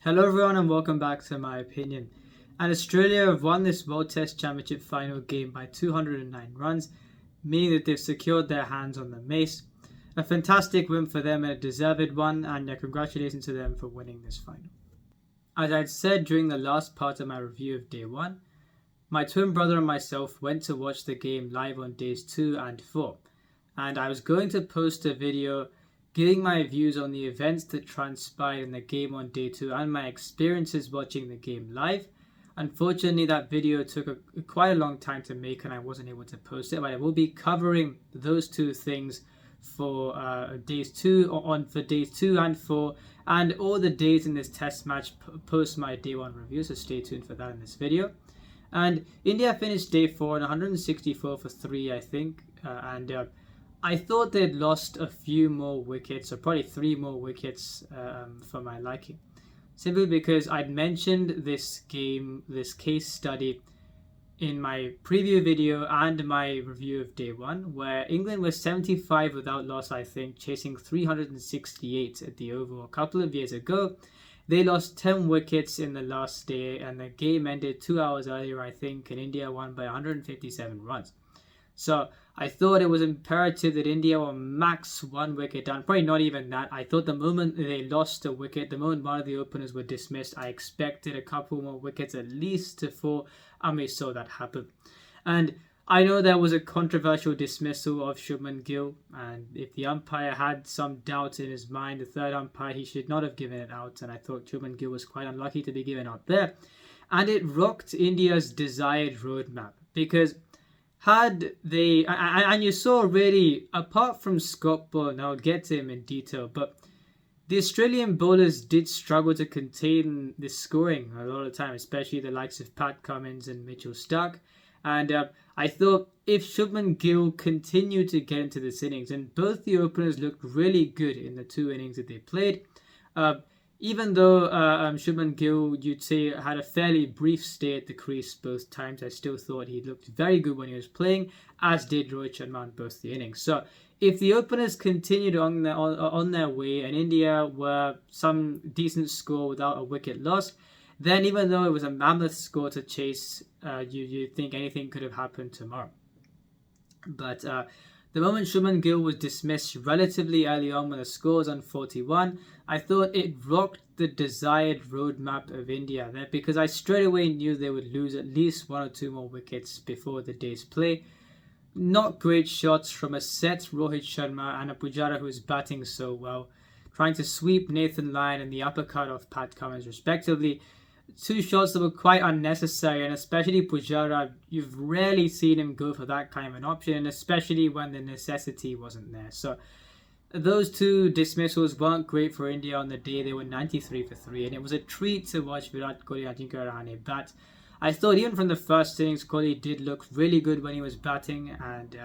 Hello everyone and welcome back to My Opinion. And Australia have won this World Test Championship final game by 209 runs, meaning that they've secured their hands on the Mace. A fantastic win for them and a deserved one, and congratulations to them for winning this final. As I'd said during the last part of my review of day 1, my twin brother and myself went to watch the game live on days 2 and 4, and I was going to post a video giving my views on the events that transpired in the game on day 2 and my experiences watching the game live. Unfortunately, that video took quite a long time to make and I wasn't able to post it, but I will be covering those two things for days 2 and 4 and all the days in this test match post my day 1 review, so stay tuned for that in this video. And India finished day 4 on 164 for 3, I think, I thought they'd lost a few more wickets, or probably 3 more wickets for my liking. Simply because I'd mentioned this case study in my preview video and my review of day 1, where England was 75 without loss, I think, chasing 368 at the Oval a couple of years ago. They lost 10 wickets in the last day and the game ended 2 hours earlier, I think, and India won by 157 runs. So I thought it was imperative that India were max 1 wicket down. Probably not even that. I thought the moment they lost a wicket, the moment one of the openers were dismissed, I expected a couple more wickets at least to fall, and we saw that happen. And I know there was a controversial dismissal of Shubman Gill, and if the umpire had some doubt in his mind, the third umpire, he should not have given it out, and I thought Shubman Gill was quite unlucky to be given out there. And it rocked India's desired roadmap, because had they, and you saw really, apart from Scott Ball, and I'll get to him in detail, but the Australian bowlers did struggle to contain the scoring a lot of the time, especially the likes of Pat Cummins and Mitchell Starc. And I thought if Shubman Gill continued to get into this innings, and both the openers looked really good in the 2 innings that they played, even though Shubman Gill, you'd say, had a fairly brief stay at the crease both times, I still thought he looked very good when he was playing, as did Rohit Sharma in both the innings. So if the openers continued on their way and India were some decent score without a wicket loss, then even though it was a mammoth score to chase, you'd think anything could have happened tomorrow. But the moment Shubman Gill was dismissed relatively early on when the score was on 41, I thought it rocked the desired roadmap of India there, because I straight away knew they would lose at least 1 or 2 more wickets before the day's play. Not great shots from a set Rohit Sharma and a Pujara who was batting so well, trying to sweep Nathan Lyon and the uppercut of Pat Cummins respectively. 2 shots that were quite unnecessary, and especially Pujara, you've rarely seen him go for that kind of an option, and especially when the necessity wasn't there. So those 2 dismissals weren't great for India on the day. They were 93 for 3, and it was a treat to watch Virat Kohli and Ajinkya Rahane bat. I thought even from the first innings, Kohli did look really good when he was batting, and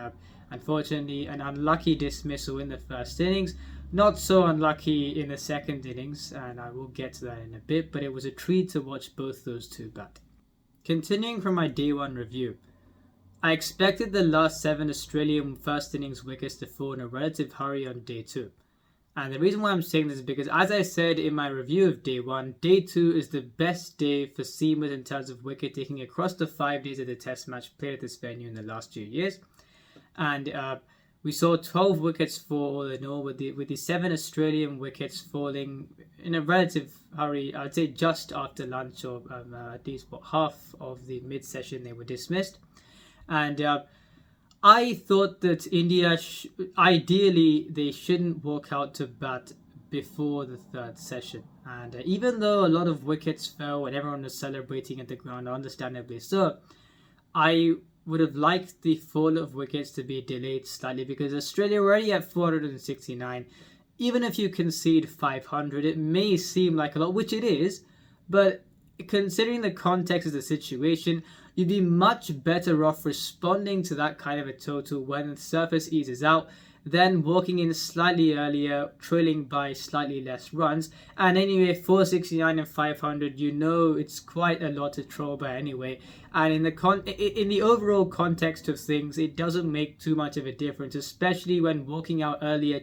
unfortunately an unlucky dismissal in the first innings. Not so unlucky in the second innings, and I will get to that in a bit, but it was a treat to watch both those 2 bat. Continuing from my day 1 review, I expected the last 7 Australian first innings wickets to fall in a relative hurry on day 2. And the reason why I'm saying this is because, as I said in my review of day 1, day 2 is the best day for seamers in terms of wicket taking across the 5 days of the test match played at this venue in the last 2 years. And we saw 12 wickets fall all in all, with the 7 Australian wickets falling in a relative hurry. I'd say just after lunch, or at least half of the mid-session they were dismissed. And I thought that India, ideally, they shouldn't walk out to bat before the 3rd session. And even though a lot of wickets fell and everyone was celebrating at the ground, understandably so, I would have liked the fall of wickets to be delayed slightly, because Australia were already at 469. Even if you concede 500, it may seem like a lot, which it is, but considering the context of the situation, you'd be much better off responding to that kind of a total when the surface eases out than walking in slightly earlier, trailing by slightly less runs. And anyway, 469 and 500, you know it's quite a lot to troll by anyway. And in the overall context of things, it doesn't make too much of a difference, especially when walking out earlier,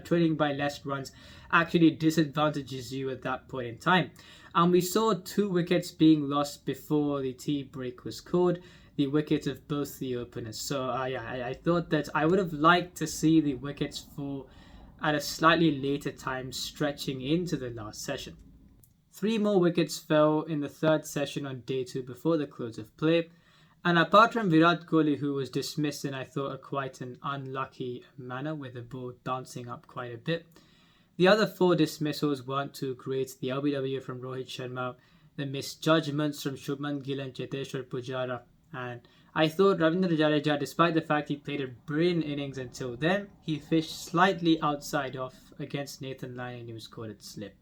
trailing by less runs, actually disadvantages you at that point in time. And we saw 2 wickets being lost before the tea break was called, the wickets of both the openers. So I thought that I would have liked to see the wickets fall at a slightly later time, stretching into the last session. 3 more wickets fell in the 3rd session on day 2 before the close of play. And apart from Virat Kohli, who was dismissed in, I thought, quite an unlucky manner, with the ball bouncing up quite a bit, the other 4 dismissals weren't too great. The LBW from Rohit Sharma, the misjudgments from Shubman Gill and Cheteshwar Pujara. And I thought Ravindra Jadeja, despite the fact he played a brilliant innings until then, he fished slightly outside off against Nathan Lyon and he was caught at slip.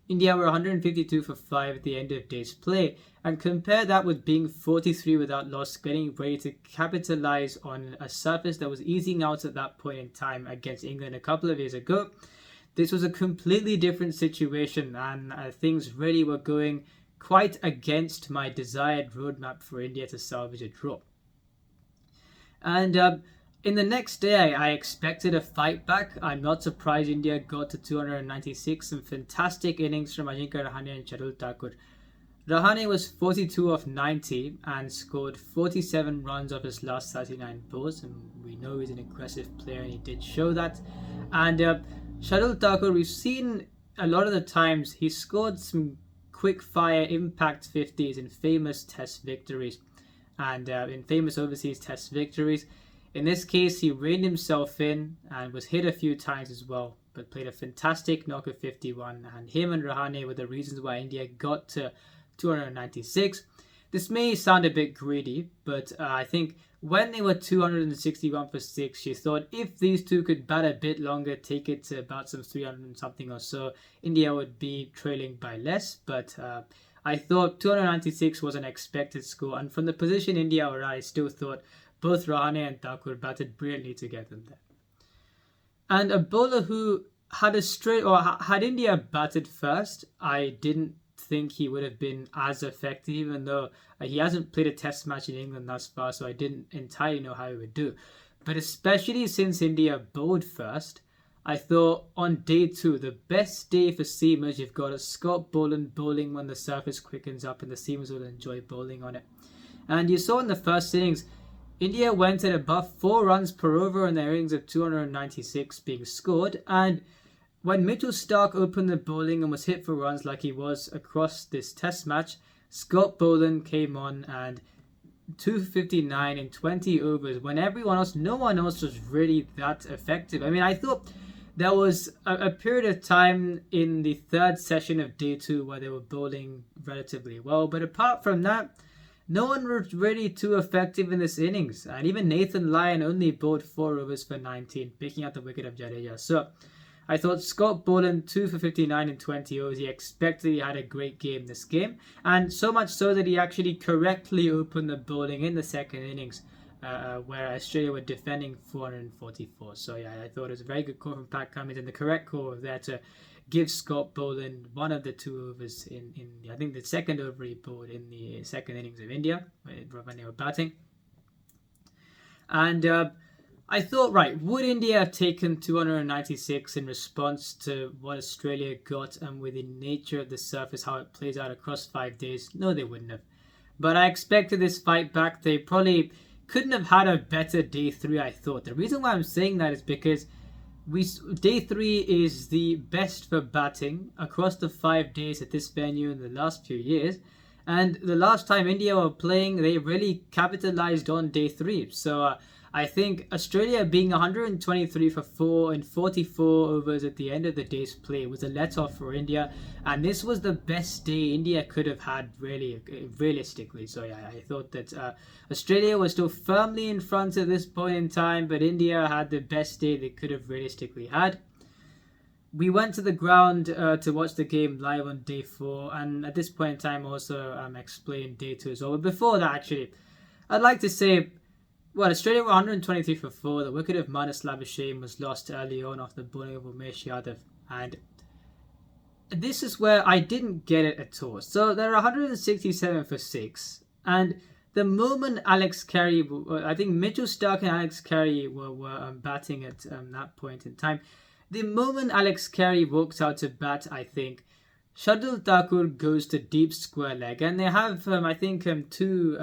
India were 152 for 5 at the end of day's play, and compare that with being 43 without loss, getting ready to capitalise on a surface that was easing out at that point in time against England a couple of years ago. This was a completely different situation, and things really were going quite against my desired roadmap for India to salvage a draw. And in the next day, I expected a fight back. I'm not surprised India got to 296. Some fantastic innings from Ajinkya Rahane and Shardul Thakur. Rahane was 42 of 90 and scored 47 runs off his last 39 balls. And we know he's an aggressive player and he did show that. And Shardul Thakur, we've seen a lot of the times he scored some quick fire impact 50s in famous test victories and in famous overseas test victories. In this case, he reined himself in and was hit a few times as well, but played a fantastic knock of 51. And him and Rahane were the reasons why India got to 296. This may sound a bit greedy, but I think when they were 261 for 6, she thought if these two could bat a bit longer, take it to about some 300 and something or so, India would be trailing by less. But I thought 296 was an expected score. And from the position India were at, I still thought both Rahane and Thakur batted brilliantly to get them there. And a bowler who had had India batted first, I didn't think he would have been as effective, even though he hasn't played a test match in England thus far, so I didn't entirely know how he would do. But especially since India bowled first, I thought on day 2, the best day for seamers, you've got a Scott Boland bowling when the surface quickens up and the seamers will enjoy bowling on it. And you saw in the first innings, India went at above 4 runs per over in their innings of 296 being scored. And when Mitchell Starc opened the bowling and was hit for runs like he was across this test match, Scott Boland came on and 259 in 20 overs when no one else was really that effective. I mean, I thought there was a period of time in the 3rd session of day 2 where they were bowling relatively well. But apart from that, no one was really too effective in this innings. And even Nathan Lyon only bowled 4 overs for 19, picking out the wicket of Jadeja. So I thought Scott Boland 2 for 59 in 20 overs. He expected he had a great game this game. And so much so that he actually correctly opened the bowling in the 2nd innings, where Australia were defending 444. So yeah, I thought it was a very good call from Pat Cummins and the correct call there to give Scott Boland one of the 2 overs in I think the 2nd over he bowled in the 2nd innings of India when they were batting. And I thought, right, would India have taken 296 in response to what Australia got and with the nature of the surface, how it plays out across 5 days? No, they wouldn't have. But I expected this fight back. They probably couldn't have had a better day 3, I thought. The reason why I'm saying that is because day 3 is the best for batting across the 5 days at this venue in the last few years. And the last time India were playing, they really capitalized on day 3. So I think Australia being 123 for 4 and 44 overs at the end of the day's play was a let-off for India. And this was the best day India could have had, really, realistically. So yeah, I thought that Australia was still firmly in front at this point in time, but India had the best day they could have realistically had. We went to the ground to watch the game live on day 4, and at this point in time also explained day 2 as well. But before that, actually, I'd like to say, well, Australia were 123 for 4. The wicket of Marnus Labuschagne was lost early on off the bowling of Umesh Yadav. And this is where I didn't get it at all. So they're 167 for 6. And the moment Alex Carey, I think Mitchell Starc and Alex Carey were batting at that point in time, the moment Alex Carey walks out to bat, I think Shardul Thakur goes to deep square leg, and they have, I think, two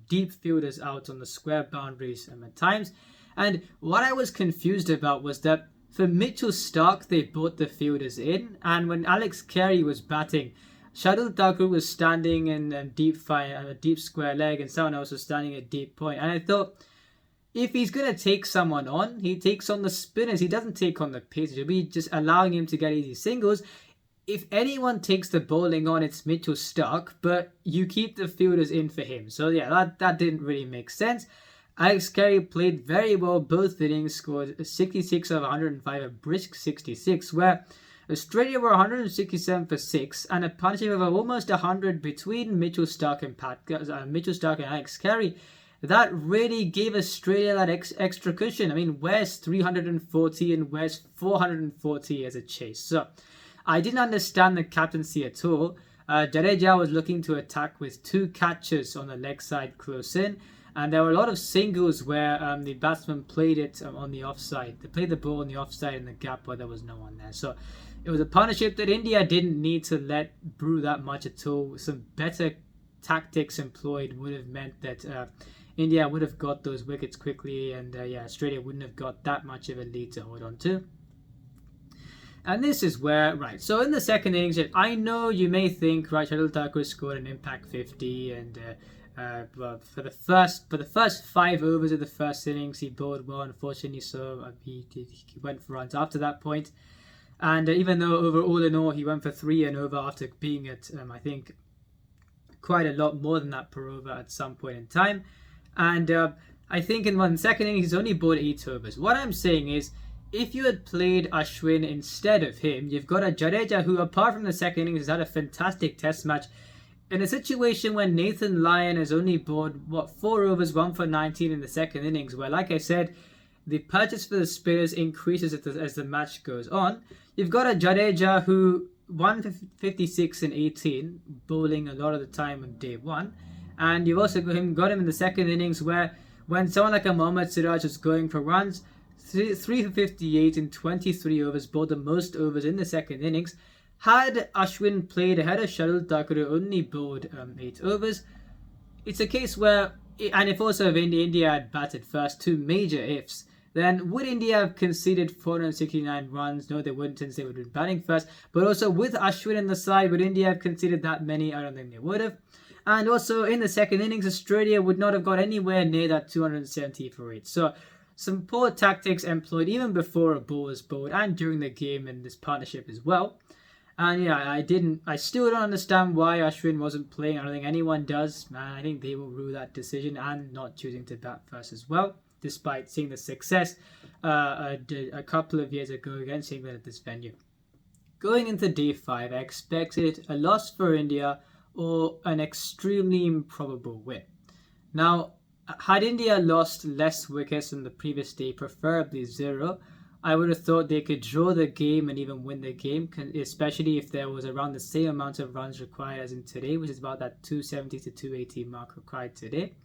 deep fielders out on the square boundaries at times. And what I was confused about was that for Mitchell Starc, they brought the fielders in, and when Alex Carey was batting, Shardul Thakur was standing in deep square leg, and someone else was standing at deep point. And I thought, if he's going to take someone on, he takes on the spinners. He doesn't take on the pace. He'll be just allowing him to get easy singles. If anyone takes the bowling on, it's Mitchell Starc, but you keep the fielders in for him. So yeah, that didn't really make sense. Alex Carey played very well both innings, scored 66 of 105, a brisk 66, where Australia were 167 for 6, and a partnership of almost 100 between Mitchell Starc and Alex Carey. That really gave Australia that extra cushion. I mean, where's 340 and where's 440 as a chase? So I didn't understand the captaincy at all. Jadeja was looking to attack with 2 catchers on the leg side close in, and there were a lot of singles where the batsman played it on the offside. They played the ball on the offside in the gap where there was no one there. So it was a partnership that India didn't need to let brew that much at all. Some better tactics employed would have meant that India would have got those wickets quickly, and Australia wouldn't have got that much of a lead to hold on to. And this is where, right, so in the second innings, I know you may think, right, Shardul Thakur scored an impact 50, and well, for the first 5 overs of the first innings, he bowled well, unfortunately, so he went for runs after that point. And even though all in all, he went for 3 and over after being at, I think, quite a lot more than that per over at some point in time. And I think in the second inning, he's only bowled 8 overs. What I'm saying is, if you had played Ashwin instead of him, you've got a Jadeja who, apart from the second innings, has had a fantastic test match. In a situation where Nathan Lyon has only bowled, 4 overs, 1 for 19 in the second innings, where, like I said, the purchase for the spinners increases as the match goes on. You've got a Jadeja who won 56 and 18, bowling a lot of the time on day 1. And you've also got him in the second innings where when someone like a Mohammad Siraj was going for runs, 3 for 58 in 23 overs, bowled the most overs in the second innings. Had Ashwin played ahead of Shardul Thakur, who only bowled 8 overs, it's a case where, and if India had batted first, 2 major ifs, then would India have conceded 469 runs? No, they wouldn't, since they would have been batting first. But also, with Ashwin in the side, would India have conceded that many? I don't think they would have. And also, in the second innings, Australia would not have got anywhere near that 270 for 8. So, some poor tactics employed even before a ball was bowled and during the game in this partnership as well. And yeah, I still don't understand why Ashwin wasn't playing. I don't think anyone does. I think they will rue that decision and not choosing to bat first as well, despite seeing the success a couple of years ago against England at this venue. Going into day 5, I expected a loss for India or an extremely improbable win. Now, had India lost less wickets than the previous day, preferably 0, I would have thought they could draw the game and even win the game, especially if there was around the same amount of runs required as in today, which is about that 270 to 280 mark required today.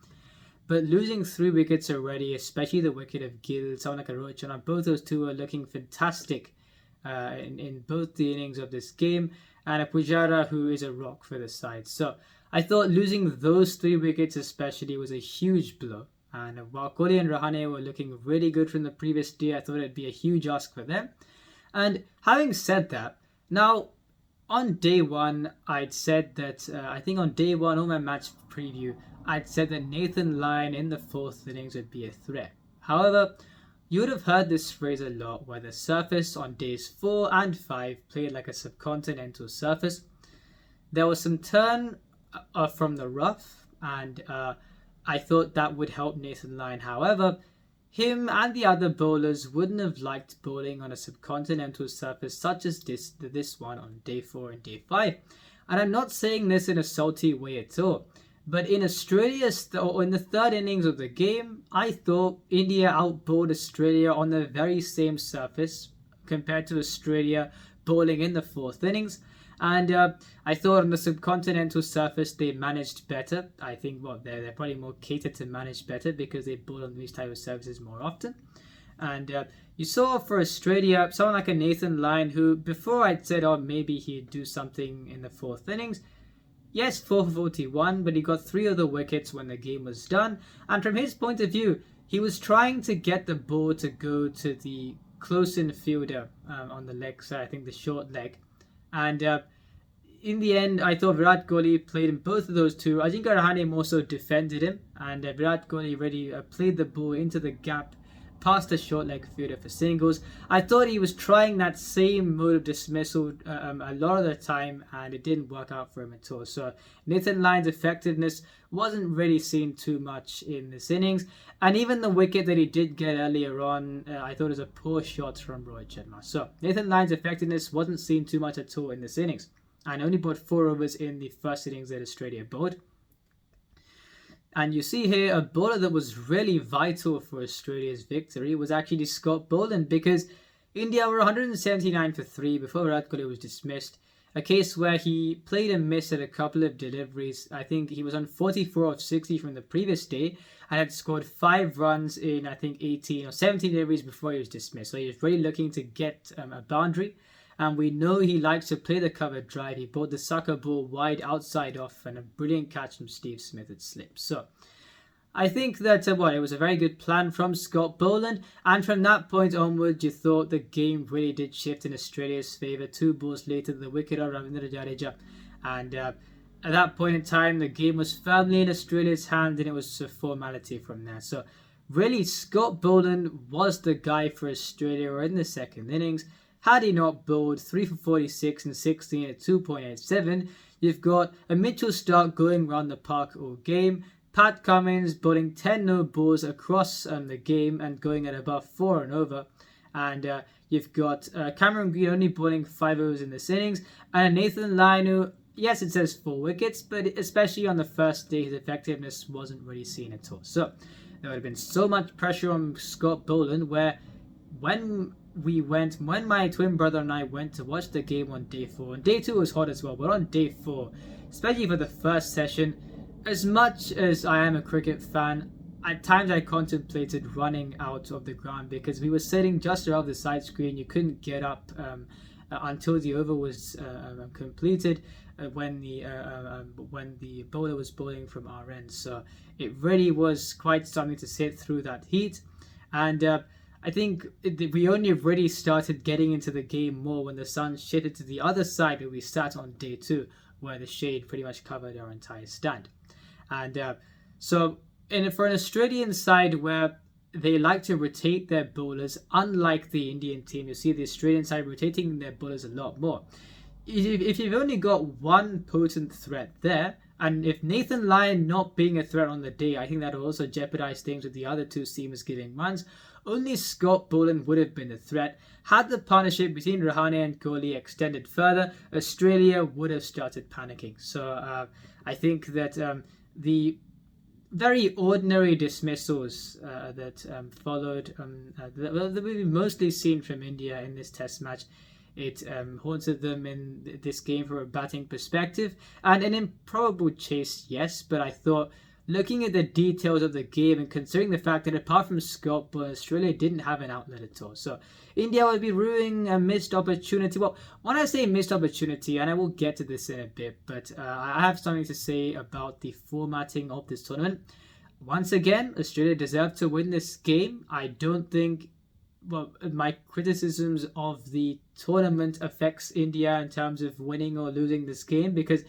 But losing 3 wickets already, especially the wicket of Gill, someone like a Rohit Sharma, both those two are looking fantastic in both the innings of this game, and a Pujara who is a rock for the side. So I thought losing those 3 wickets especially was a huge blow. And while Kohli and Rahane were looking really good from the previous day, I thought it'd be a huge ask for them. And having said that, now on day 1, I'd said that, I think on day 1, on my match preview, I'd said that Nathan Lyon in the 4th innings would be a threat. However, you would have heard this phrase a lot, where the surface on days 4 and 5 played like a subcontinental surface. There was some turn from the rough, and I thought that would help Nathan Lyon. However, him and the other bowlers wouldn't have liked bowling on a subcontinental surface such as this one on day 4 and day 5. And I'm not saying this in a salty way at all. But in Australia's, or in the 3rd innings of the game, I thought India outbowled Australia on the very same surface compared to Australia bowling in the 4th innings. And I thought on the subcontinental surface they managed better. I think they're probably more catered to manage better because they bowl on these type of surfaces more often. And you saw for Australia, someone like a Nathan Lyon, who before I'd said, oh, maybe he'd do something in the fourth innings. Yes, 4 for 41, but he got 3 other wickets when the game was done. And from his point of view, he was trying to get the ball to go to the close-in fielder on the leg side, I think the short leg. And in the end, I thought Virat Kohli played in both of those two. Ajinkya Rahane more so defended him, and Virat Kohli really played the ball into the gap past the short leg fielder for singles. I thought he was trying that same mode of dismissal a lot of the time, and it didn't work out for him at all. So Nathan Lyon's effectiveness wasn't really seen too much in this innings, and even the wicket that he did get earlier on, I thought was a poor shot from Rohit Sharma. So Nathan Lyon's effectiveness wasn't seen too much at all in this innings, and only bought 4 overs in the first innings that Australia bowled. And you see here a bowler that was really vital for Australia's victory was actually Scott Boland, because India were 179 for 3 before Virat Kohli was dismissed. A case where he played a miss at a couple of deliveries. I think he was on 44 of 60 from the previous day and had scored 5 runs in, I think, 18 or 17 deliveries before he was dismissed. So he was really looking to get a boundary. And we know he likes to play the cover drive. He bowled the sucker ball wide outside off, and a brilliant catch from Steve Smith at slip. So I think that it was a very good plan from Scott Boland. And from that point onwards, you thought the game really did shift in Australia's favour. 2 balls later, the wicket of Ravindra Jadeja. And at that point in time, the game was firmly in Australia's hand, and it was a formality from there. So really, Scott Boland was the guy for Australia in the second innings. Had he not bowled 3 for 46 and 16 at 2.87, you've got a Mitchell Starc going round the park all game, Pat Cummins bowling 10 no balls across the game and going at above 4 and over, and you've got Cameron Green only bowling 5 overs in this innings, and Nathan Lyon who, yes, it says 4 wickets, but especially on the first day, his effectiveness wasn't really seen at all. So there would have been so much pressure on Scott Boland, where when my twin brother and I went to watch the game on day 4, and day 2 was hot as well, but on day 4, especially for the first session, as much as I am a cricket fan, at times I contemplated running out of the ground, because we were sitting just above the side screen. You couldn't get up until the over was completed when the bowler was bowling from our end. So it really was quite something to sit through that heat. And I think we only really started getting into the game more when the sun shifted to the other side, where we sat on day 2, where the shade pretty much covered our entire stand. And for an Australian side where they like to rotate their bowlers, unlike the Indian team, you see the Australian side rotating their bowlers a lot more. If you've only got one potent threat there, and if Nathan Lyon not being a threat on the day, I think that will also jeopardize things with the other 2 seamers giving runs. Only Scott Boland would have been a threat. Had the partnership between Rahane and Kohli extended further, Australia would have started panicking. So I think that the very ordinary dismissals that followed, that we've mostly seen from India in this test match, it haunted them in this game from a batting perspective. And an improbable chase, yes, but I thought, looking at the details of the game and considering the fact that apart from Scott Boland, Australia didn't have an outlet at all. So India would be ruining a missed opportunity. Well, when I say missed opportunity, and I will get to this in a bit, but I have something to say about the formatting of this tournament. Once again, Australia deserved to win this game. I don't think my criticisms of the tournament affects India in terms of winning or losing this game, because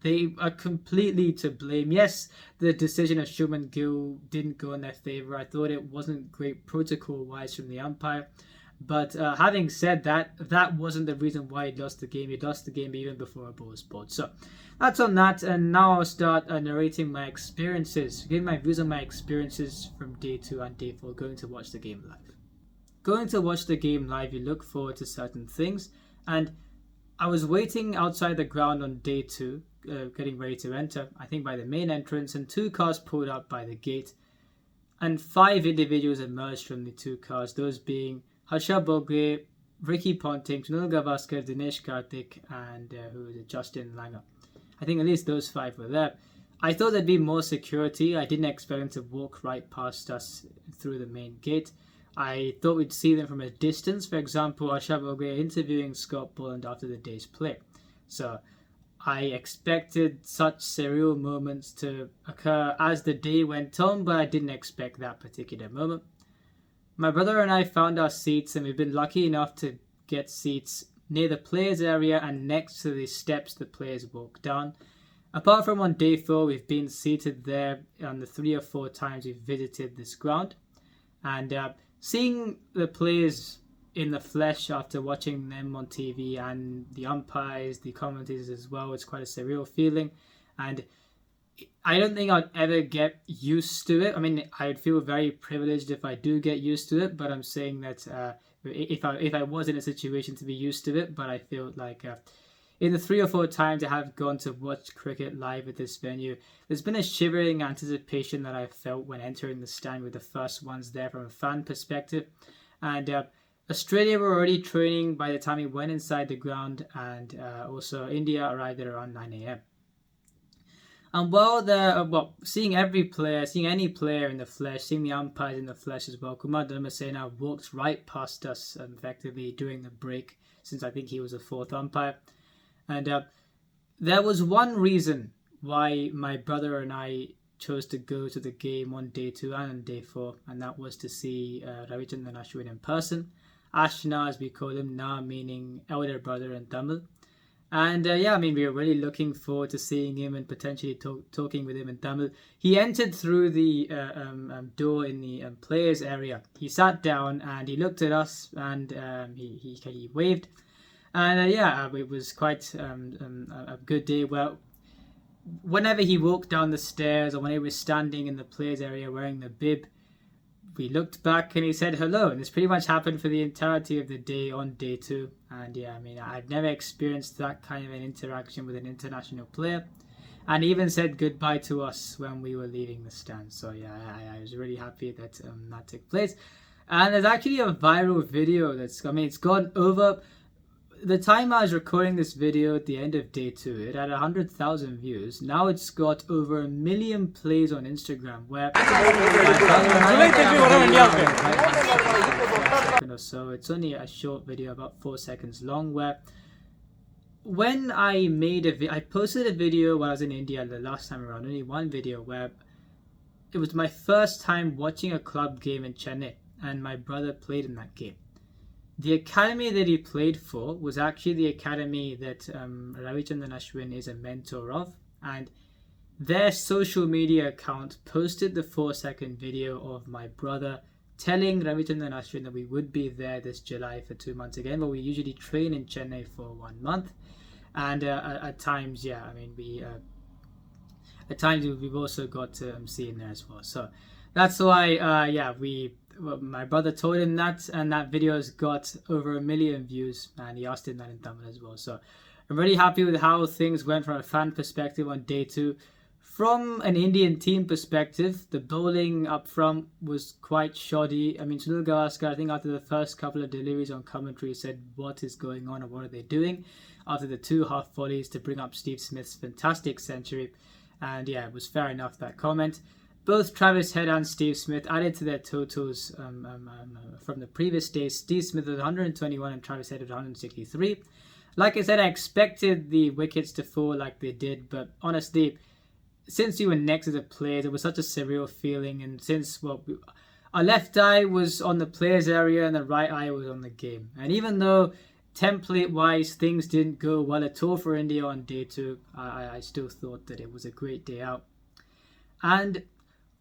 they are completely to blame. Yes, the decision of Shubman Gill didn't go in their favour. I thought it wasn't great protocol-wise from the umpire. But having said that, that wasn't the reason why he lost the game. He lost the game even before a ball was bowled. So that's on that. And now I'll start narrating my experiences, giving my views on my experiences from day 2 and day 4, going to watch the game live. Going to watch the game live, you look forward to certain things. And I was waiting outside the ground on day 2, getting ready to enter, I think by the main entrance, and 2 cars pulled up by the gate, and 5 individuals emerged from the 2 cars, those being Harsha Bogre, Ricky Ponting, Sunil Gavaskar, Dinesh Karthik, and who was it, Justin Langer. I think at least those 5 were there. I thought there'd be more security. I didn't expect them to walk right past us through the main gate. I thought we'd see them from a distance. For example, Ashraf Ogwe interviewing Scott Boland after the day's play. So I expected such surreal moments to occur as the day went on, but I didn't expect that particular moment. My brother and I found our seats, and we've been lucky enough to get seats near the players area and next to the steps the players walk down. Apart from on day 4, we've been seated there on the 3 or 4 times we've visited this ground. And seeing the players in the flesh after watching them on TV and the umpires, the commentators as well, it's quite a surreal feeling. And I don't think I'd ever get used to it. I mean, I'd feel very privileged if I do get used to it, but I'm saying that if I was in a situation to be used to it, but I feel like in the 3 or 4 times I have gone to watch cricket live at this venue, there's been a shivering anticipation that I felt when entering the stand with the first ones there from a fan perspective. And Australia were already training by the time we went inside the ground, and also India arrived at around 9 a.m. And while seeing any player in the flesh, seeing the umpires in the flesh as well, Kumar Dharmasena walked right past us effectively during the break, since I think he was the 4th umpire. And there was one reason why my brother and I chose to go to the game on day 2 and on day 4, and that was to see Ravichandran Ashwin in person. Ashna, as we call him, Na meaning elder brother in Tamil. And we were really looking forward to seeing him and potentially talking with him in Tamil. He entered through the door in the players area. He sat down and he looked at us, and he waved. And it was quite a good day. Well, whenever he walked down the stairs or when he was standing in the players area wearing the bib, we looked back and he said hello. And this pretty much happened for the entirety of the day on day 2. And I've never experienced that kind of an interaction with an international player. And he even said goodbye to us when we were leaving the stand. So I was really happy that that took place. And there's actually a viral video it's gone over. The time I was recording this video at the end of day 2, it had 100,000 views. Now it's got over 1 million plays on Instagram, where so it's only a short video, about 4 seconds long, where when I posted a video when I was in India the last time around, only one video, where it was my first time watching a club game in Chennai, and my brother played in that game. The academy that he played for was actually the academy that Ravichandran Ashwin is a mentor of, and their social media account posted the 4-second video of my brother telling Ravichandran Ashwin that we would be there this July for 2 months again, but we usually train in Chennai for 1 month. And at times, we've also got to see him there as well. So that's why, my brother told him that, and that video has got over 1 million views, and he asked him that in Tamil as well. So I'm really happy with how things went from a fan perspective on day 2. From an Indian team perspective, the bowling up front was quite shoddy. I mean, Sunil Gavaskar, I think after the first couple of deliveries on commentary, said, "What is going on and what are they doing?" after the 2 half volleys to bring up Steve Smith's fantastic century. And it was fair enough, that comment. Both Travis Head and Steve Smith added to their totals from the previous days. Steve Smith with 121 and Travis Head with 163. Like I said, I expected the wickets to fall like they did, but honestly, since we were next to the players, it was such a surreal feeling. And since our left eye was on the players area and the right eye was on the game. And even though template-wise things didn't go well at all for India on day 2, I still thought that it was a great day out. And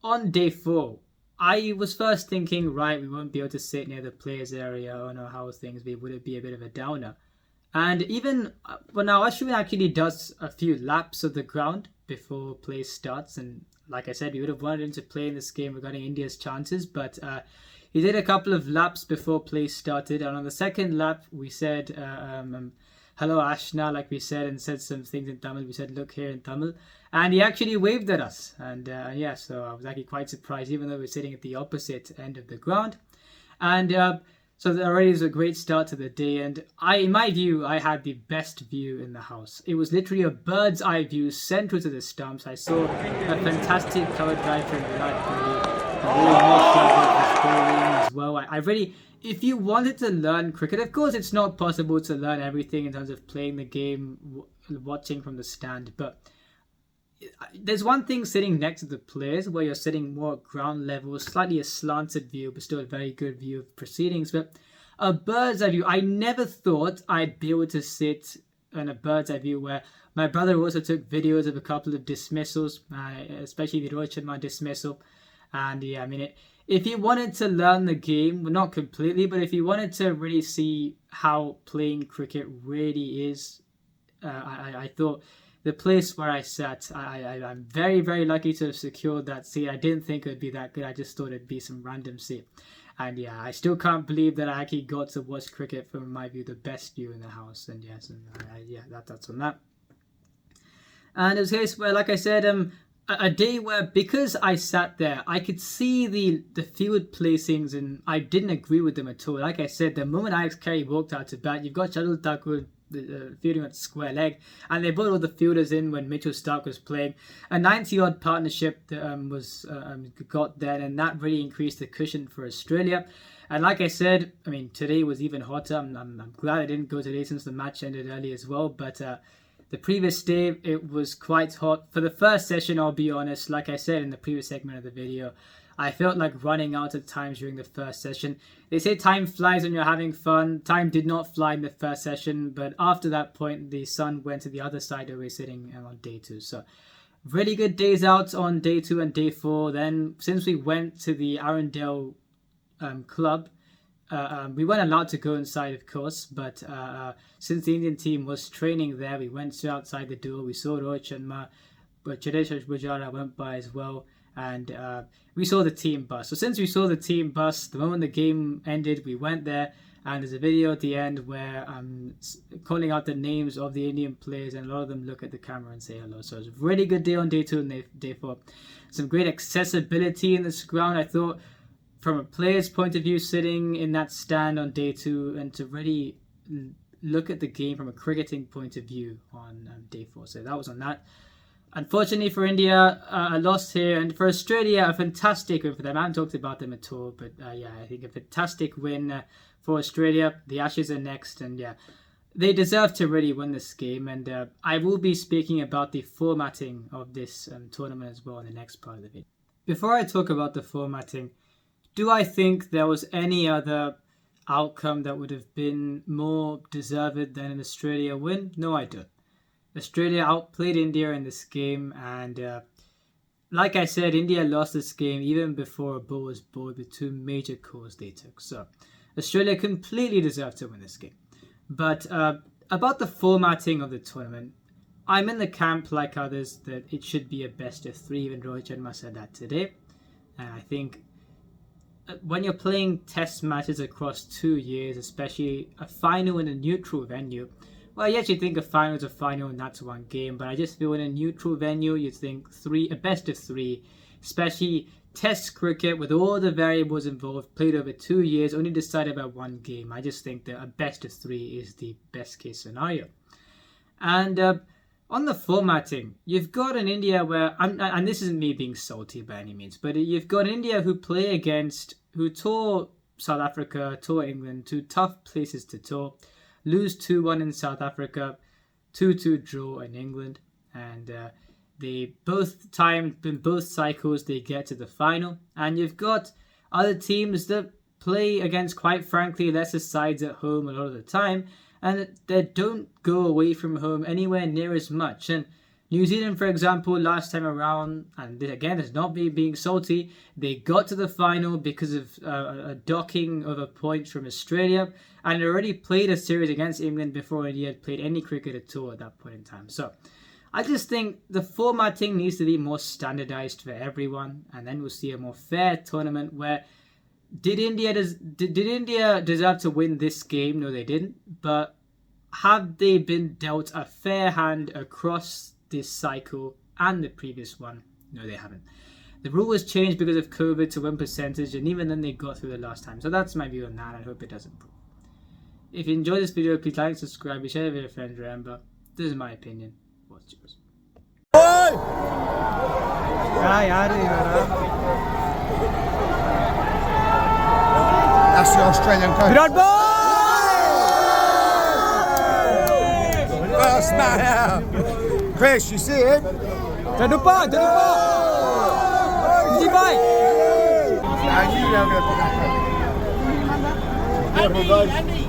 on day 4, I was first thinking, right, we won't be able to sit near the players area. Oh no, how things be? Would it be a bit of a downer? And even now Ashwin actually does a few laps of the ground before play starts, and like I said, we would have wanted him to play in this game regarding India's chances, but he did a couple of laps before play started, and on the second lap we said hello Ashna, like we said, and said some things in Tamil. We said look here in Tamil, and he actually waved at us, and so I was actually quite surprised, even though we're sitting at the opposite end of the ground. And so that already is a great start to the day, and in my view, I had the best view in the house. It was literally a bird's eye view central to the stumps. I saw a fantastic cover drive from Virat Kohli. As well. I really, if you wanted to learn cricket, of course it's not possible to learn everything in terms of playing the game, watching from the stand, but there's one thing sitting next to the players where you're sitting more ground level, slightly a slanted view, but still a very good view of proceedings. But a bird's eye view, I never thought I'd be able to sit in a bird's eye view where my brother also took videos of a couple of dismissals, especially the Rohit Sharma dismissal. And yeah, I mean, if you wanted to learn the game, well, not completely, but if you wanted to really see how playing cricket really is, I thought the place where I sat, I'm very, very lucky to have secured that seat. I didn't think it would be that good. I just thought it'd be some random seat. And yeah, I still can't believe that I actually got to watch cricket from, my view, the best view in the house. And yes, and that's on that. And it was a case where, like I said, a day where, because I sat there, I could see the field placings and I didn't agree with them at all. Like I said, the moment Alex Carey walked out to bat, you've got Shardul Thakur fielding at square leg, and they brought all the fielders in when Mitchell Starc was playing. A 90-odd partnership that was got there, and that really increased the cushion for Australia. And like I said, I mean, today was even hotter. I'm glad I didn't go today since the match ended early as well, but the previous day, it was quite hot. For the first session, I'll be honest, like I said in the previous segment of the video, I felt like running out at times during the first session. They say time flies when you're having fun. Time did not fly in the first session, but after that point, the sun went to the other side where we're sitting on day 2. So really good days out on day 2 and day 4. Then since we went to the Arundel club, we weren't allowed to go inside, of course, but since the Indian team was training there, we went to outside the door. We saw Rohit Sharma, but Chadeshwar Pujara went by as well, and we saw the team bus. So since we saw the team bus, the moment the game ended, we went there, and there's a video at the end where I'm calling out the names of the Indian players, and a lot of them look at the camera and say hello. So it was a really good day on day 2 and day 4. Some great accessibility in this ground, I thought, from a player's point of view, sitting in that stand on day 2, and to really look at the game from a cricketing point of view on day 4. So that was on that. Unfortunately for India, a loss here, and for Australia, a fantastic win for them. I haven't talked about them at all, but yeah, I think a fantastic win for Australia. The Ashes are next, and yeah, they deserve to really win this game. And I will be speaking about the formatting of this tournament as well in the next part of the video. Before I talk about the formatting, do I think there was any other outcome that would have been more deserved than an Australia win? No, I don't. Australia outplayed India in this game, and like I said, India lost this game even before a ball was bowled with 2 major calls they took. So Australia completely deserved to win this game. But about the formatting of the tournament, I'm in the camp, like others, that it should be a best of 3. Even Rohit Sharma said that today. And I think when you're playing test matches across 2 years, especially a final in a neutral venue, well, yes, you think a final is a final and that's one game, but I just feel in a neutral venue, you think a best of 3, especially test cricket with all the variables involved, played over 2 years, only decided by 1 game. I just think that a best of 3 is the best case scenario. And on the formatting, you've got an India where, and this isn't me being salty by any means, but you've got India who tour South Africa, tour England, 2 tough places to tour, lose 2-1 in South Africa, 2-2 draw in England, and in both cycles they get to the final. And you've got other teams that play against, quite frankly, lesser sides at home a lot of the time, and they don't go away from home anywhere near as much. And New Zealand, for example, last time around, and again, it's not me being salty, they got to the final because of a docking of a point from Australia, and had already played a series against England before India had played any cricket at all at that point in time. So I just think the formatting needs to be more standardized for everyone, and then we'll see a more fair tournament where did India deserve to win this game? No, they didn't. But have they been dealt a fair hand across this cycle and the previous one? No, they haven't. The rule was changed because of COVID to win percentage, and even then they got through the last time. So that's my view on that. I hope it does improve. If you enjoyed this video, please like, subscribe, and share it with your friends. Remember, this is my opinion. What's yours? Hey! That's the Australian coach. Virat ball. First man out. Chris, you see it? Jadupa. Vijay bhai. I knew they were going to pick that coach. Andy.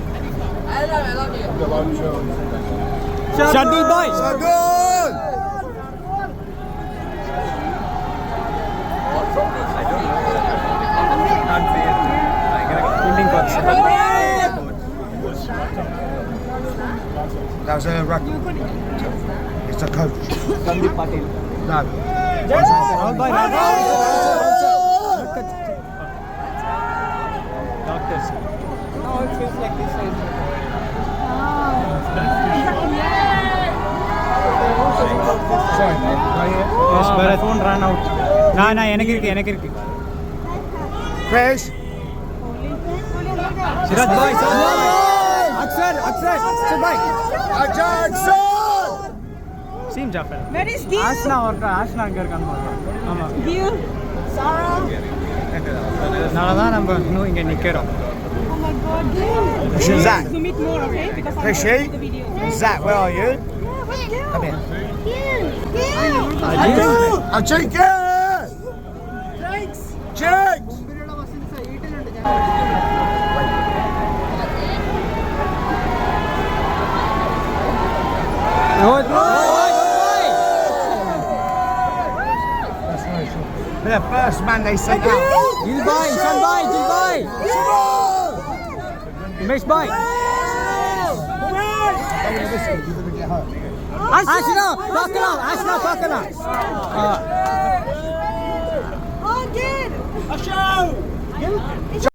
I love you. Shardul bhai. So good! That was a record. It's a coach. No. Rahul bhai. Doctors. No, it feels like this. Sorry, mate. Right here. Yes, Bharat. Phone ran out. Na, எனக்கு இருக்கு. Chris. Siraj bhai. Aksar bhai. Jackson! Same Jafar. Where is Gil? Ashna அங்க இருக்கான்னு பாக்கலாம். ஆமா. Gil? Sarah? நாளதான் நம்ம இன்னும் இங்க நிக்கிறோம். Oh my god, Gil. Zach. Zoom it more, okay? Because I Chrissy? want the video. Zach, where are you? Come here. Gil. Oh, Jake! Jake! The first man they sent out. Gil bhai, Ishan bhai. Mace bhai. Ashna, Pakala. Oh, Gil.